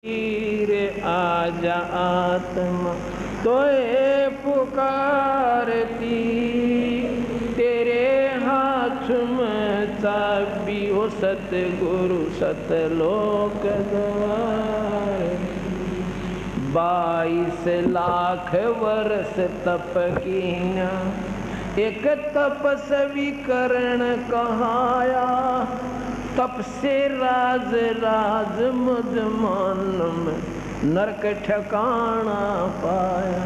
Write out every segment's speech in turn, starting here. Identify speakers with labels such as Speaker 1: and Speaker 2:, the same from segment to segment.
Speaker 1: रे आजा आत्मा तोए पुकारती, तेरे हाथ में चाबी हो सतगुरु सतलोक द्वार। 22 लाख वर्ष तप कीना, एक तपस्वी करण कहाया। तप से राज राज मुझ मन में नरक ठिकाना पाया।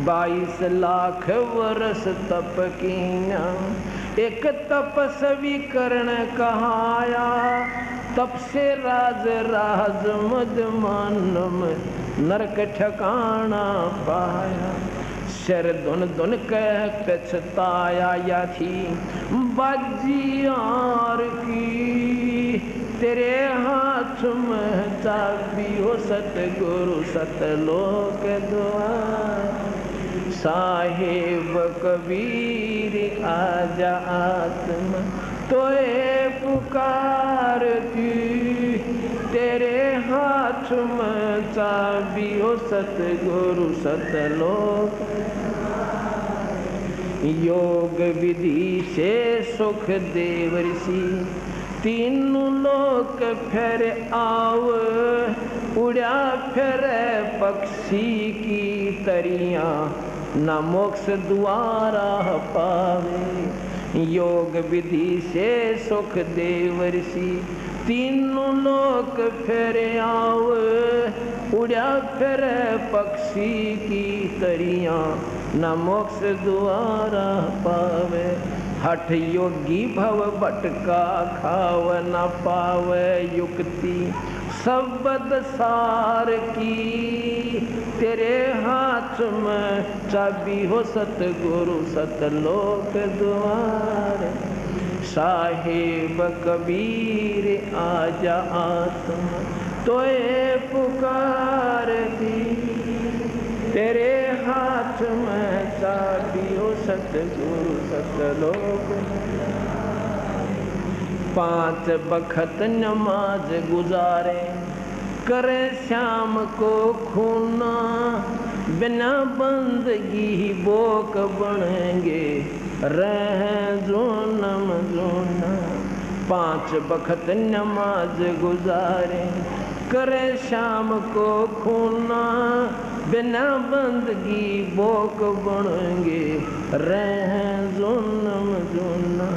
Speaker 1: 22 लाख वर्ष तप कीना, एक तपस्वी करण कहाया। तप से राज राज मुझ मन में नरक ठिकाना पाया। शर धुन धुन कह पछताया या थी बाजियार की, तेरे हाथ में चाबी हो सतगुरु सतलोक द्वार। साहेब कबीर आजा आत्मा तोए पुकारती, तेरे हाथ में चाबी हो सतगुरु सतलोक। योग विधि से सुख देव ऋषि, तीनों लोक फिर आव। उड़ा फिर पक्षी की तरिया, न मोक्ष द्वारा पावे। योग विधि से सुख देव ऋषि, तीनों लोक फिर आव। उड़ा फिर पक्षी की तरिया, न मोक्ष द्वारा पावे। हठ योगी भव भटका खाव, न पावे युक्ति शब्द सार की। तेरे हाथ में चाबी हो सतगुरु सतलोक द्वार। साहेब कबीर आजा आत्मा तोए पुकारती, तेरे हाथ में चाबी हो सतगुरु सतलोक। 5 बखत नमाज गुजारे, करे श्याम को खूना। बिना बंदगी बोक बनेंगे, रह जोनम जोना। 5 बखत नमाज गुजारे, करे शाम को खूना। बिना बंदगी बोक बनेंगे, रह जोनम जोना।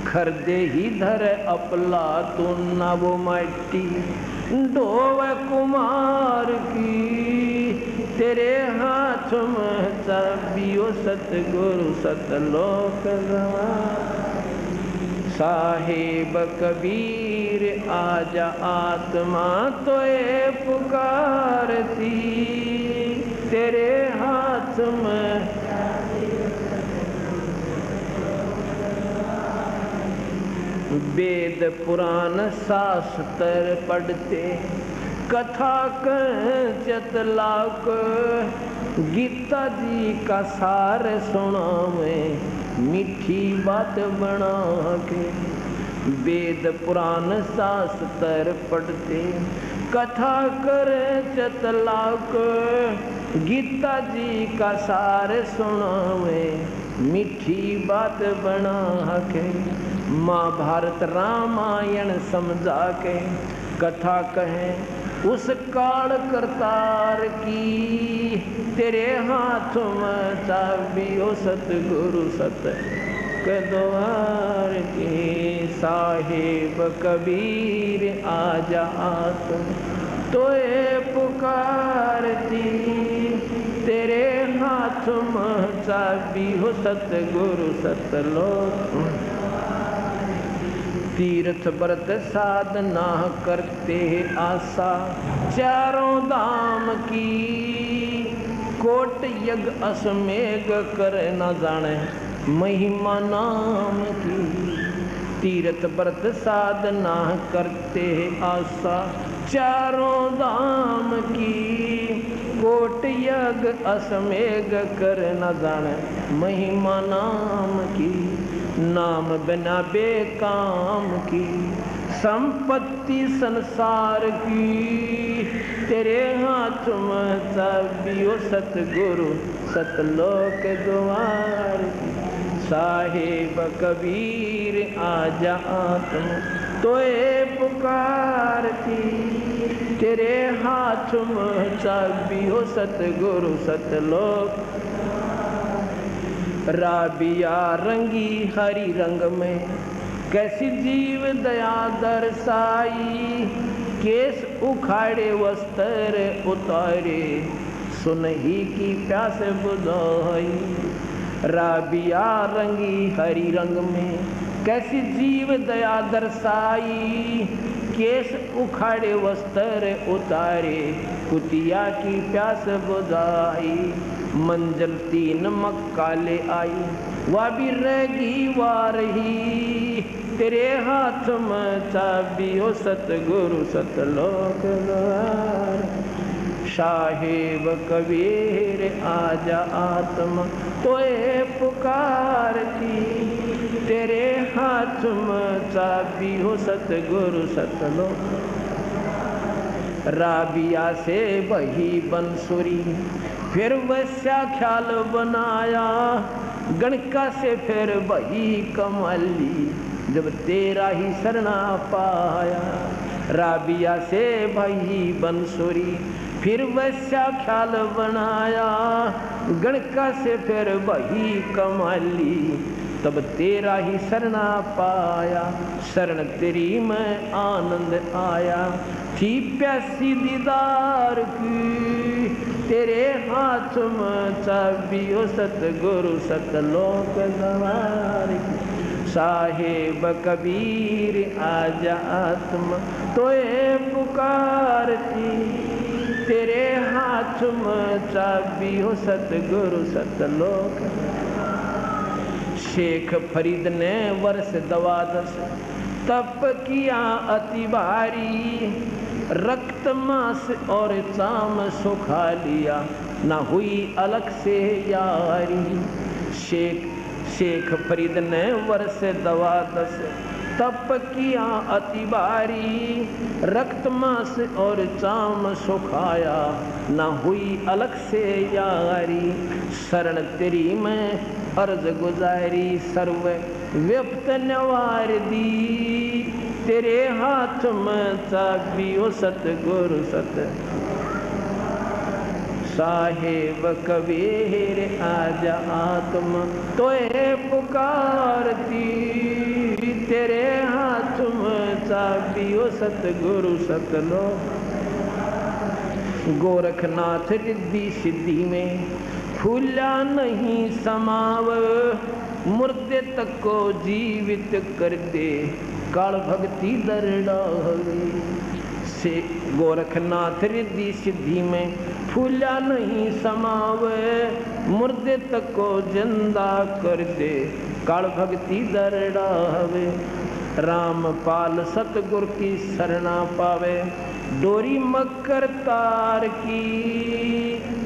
Speaker 1: खरदे ही धर अपला तो न वो माटी, डोव कुमार की। तेरे हाथ में चाबी हो सतगुरु सतलोक द्वार। साहेब कबीर आजा आत्मा तोए पुकारती, तेरे हाथ में। वेद पुराण शास्त्र पढ़ते, कथा कह चतलाक। गीता जी का सार सुनावे, मीठी बात बना के। वेद पुराण शास्त्र पढ़ते, कथा कर चतलाक। गीता जी का सार सुनावे, मीठी बात बना के। महाभारत रामायण समझा के, कथा कहें उस काल करतार की। तेरे हाथ में चाबी हो सतगुरु सत के द्वार की। साहेब कबीर आजा आत्मा तोए पुकारती, तेरे हाथ में चाबी हो सतगुरु सतलोक। तीर्थ व्रत साधना करते आशा, चारों धाम की। कोट यज्ञ अश्वमेघ कर न जाने, महिमा नाम की। तीर्थ व्रत साधना करते आशा, चारों धाम की। कोट यज्ञ अश्वमेघ कर न जाने, महिमा नाम की। नाम बिना बेकाम की, संपत्ति संसार की। तेरे हाथ में चाबियो सतगुरु सतलोक द्वार की। साहिब कबीर आजा आत्म तोए पुकारती, तेरे हाथ में चाबियो सतगुरु सतलोक। राबिया रंगी हरी रंग में कैसी जीव दया दर्शाई, केस उखाड़े वस्त्र उतारे सुनही की प्यास बुझाई। राबिया रंगी हरी रंग में कैसी जीव दया दर्शाई, केस उखाड़े वस्त्र उतारे कुतिया की प्यास बुझाई। मंजिल 3 मक्का ले आई वह भी रहेगी वारही, तेरे हाथ में चाबियो सतगुरु सतलोक द्वार। साहिब कबीर आजा आत्मा तोए पुकारती, तेरे हाथ में चाबियो सतगुरु सतलोक। राबिया से बही बंसुरी फिर वैसा ख्याल बनाया, गणका से फिर बही कमली जब तेरा ही शरणा पाया। राबिया से बही बंसुरी फिर वैसा ख्याल बनाया, गणका से फिर बही कमली तब तेरा ही शरणा पाया। शरण तेरी में आनंद आया थी प्यासी दीदार की, तेरे हाथ में चाबियो सतगुरु सतलोक द्वार की। साहिब कबीर आजा आत्मा तोए पुकारती, तेरे हाथ में चाबियो सतगुरु सतलोक। शेख फरीद ने वर्ष 12 तप किया अति भारी, रक्त मांस और चाम सुखा लिया ना हुई अलग से यारी। शेख फरीद ने वर्ष 12 तप किया अति भारी, रक्त मांस और चाम सुखाया ना हुई अलग से यारी। शरण तेरी में अर्ज गुजारी सर्व व्यप्त नवार दी, तेरे हाथ में चाबियो सतगुरु सत। साहिब कबीर आजा आत्मा तोए पुकारती, तेरे हाथ में चाबियो सतगुरु सतलोक। गोरखनाथ रिद्धि सिद्धि में फूला नहीं समाव, मुर्दे तक को जीवित कर दे काल भक्ति दरडावे। से गोरखनाथ रिद्धि सिद्धि में फूला नहीं समावे, मुर्दे तक को जिंदा कर दे काल भक्ति दरडावे। रामपाल सतगुर की शरणा पावे डोरी मकर तार की,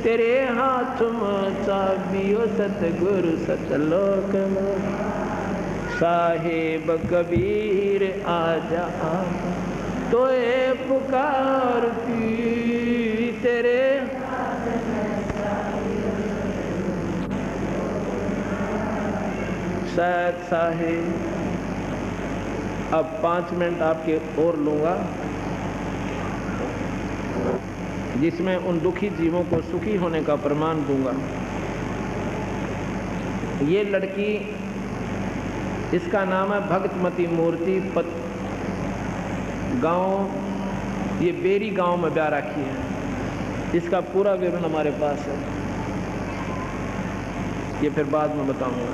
Speaker 1: तेरे हाथ में चाबियो सतगुरु सतलोक में। साहिब कबीर आजा तोए पुकारती, तेरे सैयद साहिब। अब 5 मिनट आपके और लूँगा, जिसमें उन दुखी जीवों को सुखी होने का प्रमाण दूंगा। ये लड़की, इसका नाम है भगतमती मूर्ति गांव, ये बेरी गांव में ब्याह रखी है। इसका पूरा विवरण हमारे पास है, ये फिर बाद में बताऊंगा।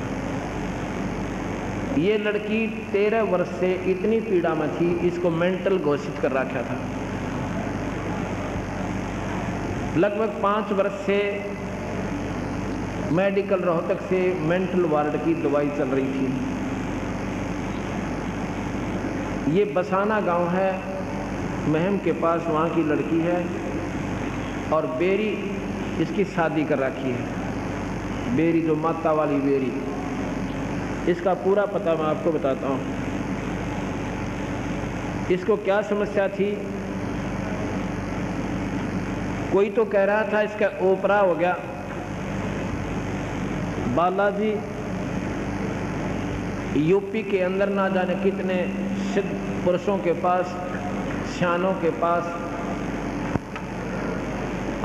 Speaker 1: ये लड़की 13 वर्ष से इतनी पीड़ा में थी, इसको मेंटल घोषित कर रखा था। लगभग 5 वर्ष से मेडिकल रोहतक से मेंटल वार्ड की दवाई चल रही थी। ये बसाना गांव है, महम के पास, वहाँ की लड़की है और बेरी इसकी शादी कर रखी है। बेरी जो माता वाली बेरी, इसका पूरा पता मैं आपको बताता हूँ। इसको क्या समस्या थी, कोई तो कह रहा था इसका ओपरा हो गया। बालाजी यूपी के अंदर ना जाने कितने सिद्ध पुरुषों के पास, सियानों के पास,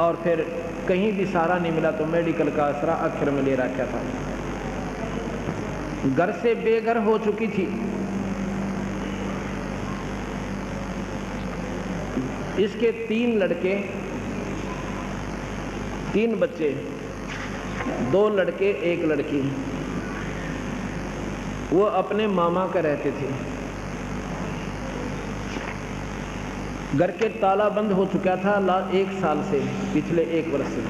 Speaker 1: और फिर कहीं भी सहारा नहीं मिला तो मेडिकल का आसरा आखिर में ले रखा था। घर से बेघर हो चुकी थी। इसके 3 लड़के, 3 बच्चे, 2 लड़के 1 लड़की। वो अपने मामा का रहते थे। घर के ताला बंद हो चुका था 1 साल से, पिछले 1 वर्ष से।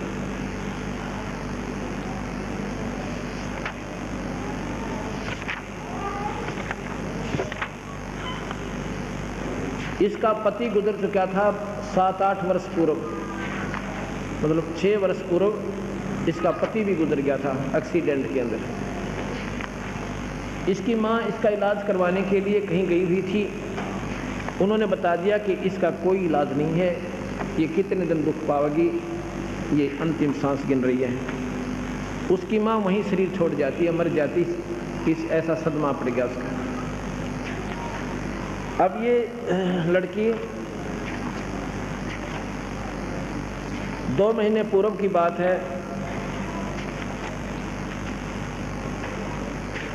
Speaker 1: इसका पति गुजर चुका था 7-8 वर्ष पूर्व, मतलब 6 वर्ष पूर्व इसका पति भी गुजर गया था एक्सीडेंट के अंदर। इसकी माँ इसका इलाज करवाने के लिए कहीं गई हुई थी। उन्होंने बता दिया कि इसका कोई इलाज नहीं है, ये कितने दिन दुख पाएगी, ये अंतिम सांस गिन रही है। उसकी माँ वहीं शरीर छोड़ जाती है, मर जाती। इस ऐसा सदमा पड़ गया उसका। अब ये लड़की 2 महीने पूर्व की बात है,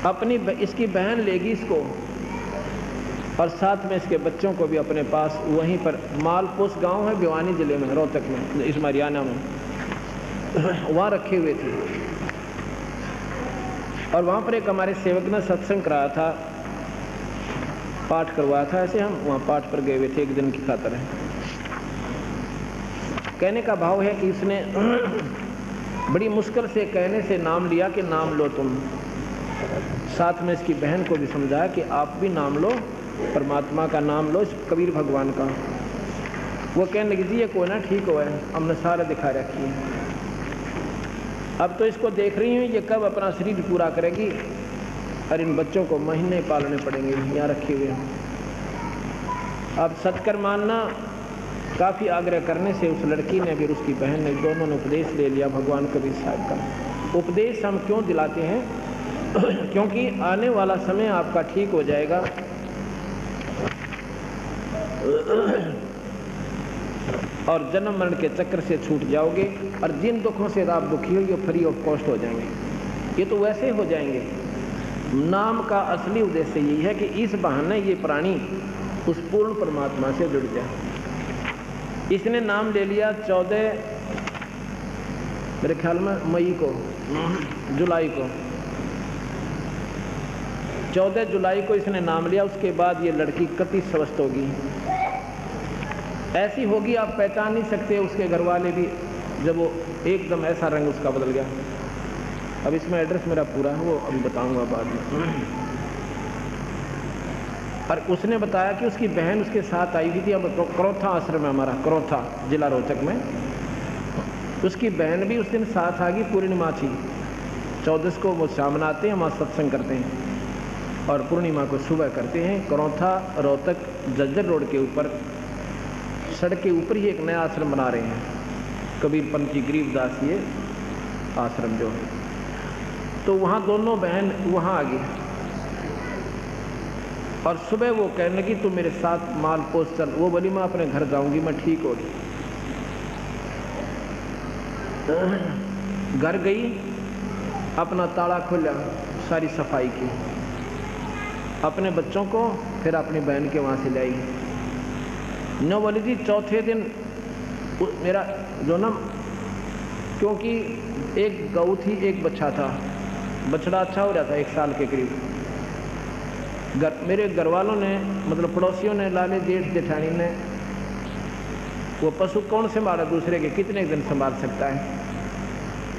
Speaker 1: अपनी इसकी बहन लेगी इसको और साथ में इसके बच्चों को भी अपने पास, वहीं पर मालपुस गांव है भिवानी जिले में, रोहतक में, इस हरियाणा में, वहाँ रखे हुए थे। और वहाँ पर एक हमारे सेवक ने सत्संग कराया था, पाठ करवाया था। ऐसे हम वहाँ पाठ पर गए हुए थे 1 दिन की खातिर। कहने का भाव है कि उसने बड़ी मुश्किल से कहने से नाम लिया कि नाम लो तुम। साथ में इसकी बहन को भी समझाया कि आप भी नाम लो, परमात्मा का नाम लो, कबीर भगवान का। वो कहने लगी जी ये कोई ना ठीक हो है, हमने सारा दिखा रखी है। अब तो इसको देख रही हूँ ये कब अपना शरीर पूरा करेगी, और इन बच्चों को महीने पालने पड़ेंगे यहाँ रखे हुए। अब सत्कर मानना, काफ़ी आग्रह करने से उस लड़की ने फिर उसकी बहन ने, दोनों ने उपदेश ले लिया भगवान कबीर साहब का। उपदेश हम क्यों दिलाते हैं? क्योंकि आने वाला समय आपका ठीक हो जाएगा। और जन्म मरण के चक्र से छूट जाओगे, और जिन दुखों से आप दुखी हो ये फ्री ऑफ कॉस्ट हो जाएंगे। ये तो वैसे हो जाएंगे। नाम का असली उद्देश्य यही है कि इस बहाने ये प्राणी उस पूर्ण परमात्मा से जुड़ जाए। इसने नाम ले लिया 14 मेरे ख्याल में जुलाई को 14 जुलाई को इसने नाम लिया। उसके बाद ये लड़की कति स्वस्थ होगी, ऐसी होगी आप पहचान नहीं सकते। उसके घर वाले भी, जब वो एकदम ऐसा रंग उसका बदल गया। अब इसमें एड्रेस मेरा पूरा है, वो अभी बताऊंगा बाद में। और उसने बताया कि उसकी बहन उसके साथ आई हुई थी। अब करोथा आश्रम है हमारा, करोथा जिला रोहतक में। उसकी बहन भी उस दिन साथ आ गई। पूर्णिमा थी, 14 को वो शाम मनाते हैं, वहाँ सत्संग करते हैं, और पूर्णिमा को सुबह करते हैं। करोथा रोहतक जज्जर रोड के ऊपर, सड़क के ऊपर ही एक नया आश्रम बना रहे हैं, कबीर पंथी गरीबदास ये आश्रम जो है। तो वहाँ दोनों बहन वहाँ आ गई, और सुबह वो कहने लगी तू मेरे साथ मालपोस चल। वो बोली मैं अपने घर जाऊंगी, मैं ठीक होगी। घर गई, अपना ताला खोला, सारी सफाई की, अपने बच्चों को फिर अपनी बहन के वहाँ से ले आई। न बोली जी चौथे दिन मेरा जो ना, क्योंकि एक गऊ थी, एक बच्चा था, बछड़ा अच्छा हो रहा था 1 साल के करीब। मेरे घर वालों ने, मतलब पड़ोसियों ने, लाले जेठ जेठानी ने, वो पशु कौन संभाला दूसरे के, कितने दिन संभाल सकता है।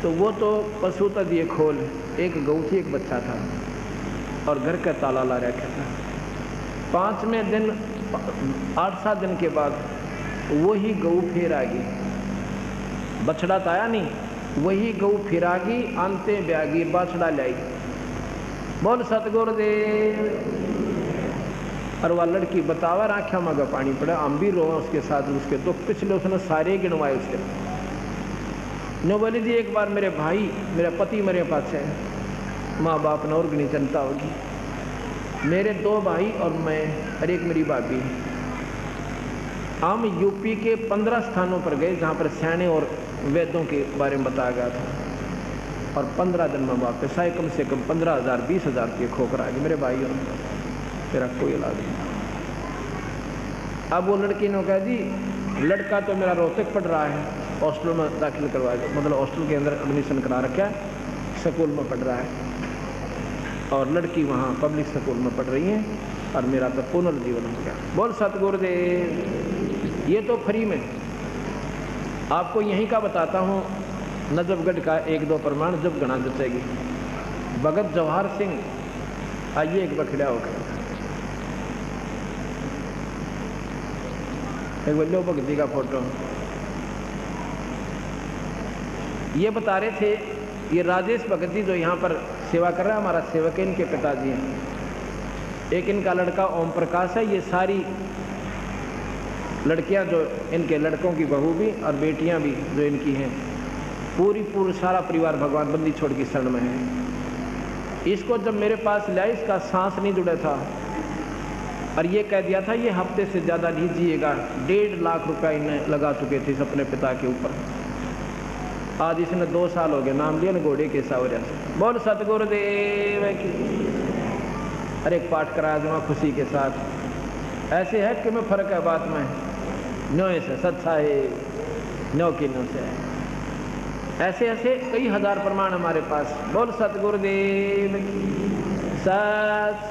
Speaker 1: तो वो तो पशु तो दिए खोल, एक गऊ थी, एक बच्चा था, और घर का ताला ला रखा था। 5वें दिन 8-7 दिन के बाद वही गऊ फिर आ गई। बछड़ा तो आया नहीं, वही गऊ फिर आ गई, आंते ब्यागी बछड़ा लाई। बोल सतगुरुदेव। और वह लड़की बतावा आँखों में पानी पड़ा, हम भी रो उसके साथ, उसके दुख पिछले उसने सारे गिनवाए उसके। नो बोली जी एक बार मेरे भाई मेरा पति मेरे पास है, माँ बाप ने और नहीं चिंता होगी, मेरे 2 भाई और मैं और एक मेरी भाभी, हम यूपी के 15 स्थानों पर गए जहाँ पर सैने और वेदों के बारे में बताया गया था, और 15 दिन में वापस आए। कम से कम 15,000 20,000 रुपये खोकर आ गए मेरे भाई, और तेरा कोई इलाज नहीं। अब वो लड़की ने कहा जी लड़का तो मेरा रोहतक पढ़ रहा है, हॉस्टल में दाखिल करवा दो, मतलब हॉस्टल के अंदर एडमिशन करा रखा है, स्कूल में पढ़ रहा है, और लड़की वहाँ पब्लिक स्कूल में पढ़ रही है, और मेरा तो पुनर्जीवन हो गया। बोल सतगुरुदेव। ये तो फ्री में। आपको यहीं का बताता हूँ नजफगढ़ का 1-2 प्रमाण जब गणा जचेगी। भगत जवाहर सिंह, आइए एक बखड़ा होकर एक बल्लो भगत जी का फोटो। ये बता रहे थे, ये राजेश भगत जी जो यहाँ पर सेवा कर रहा है, हमारा सेवक है, इनके पिताजी हैं। एक इनका लड़का ओम प्रकाश है। ये सारी लड़कियां जो इनके लड़कों की बहू भी और बेटियां भी जो इनकी हैं, पूरी सारा परिवार भगवान बंदी छोड़ की शरण में है। इसको जब मेरे पास लाया, इसका सांस नहीं जुड़ा था, और ये कह दिया था ये हफ्ते से ज़्यादा नहीं जिएगा। 1.5 लाख रुपया इन्हें लगा चुके थे अपने पिता के ऊपर। आज इसने 2 साल हो गए, नाम लिया न घोड़े के सावरिया से। बोल सतगुरुदेव की। अरे एक पाठ कराया दूंगा खुशी के साथ। ऐसे है कि मैं फर्क है बात में, नो से सच्चा है, नो की नो से। ऐसे ऐसे कई हजार प्रमाण हमारे पास। बोल सतगुरुदेव की। सत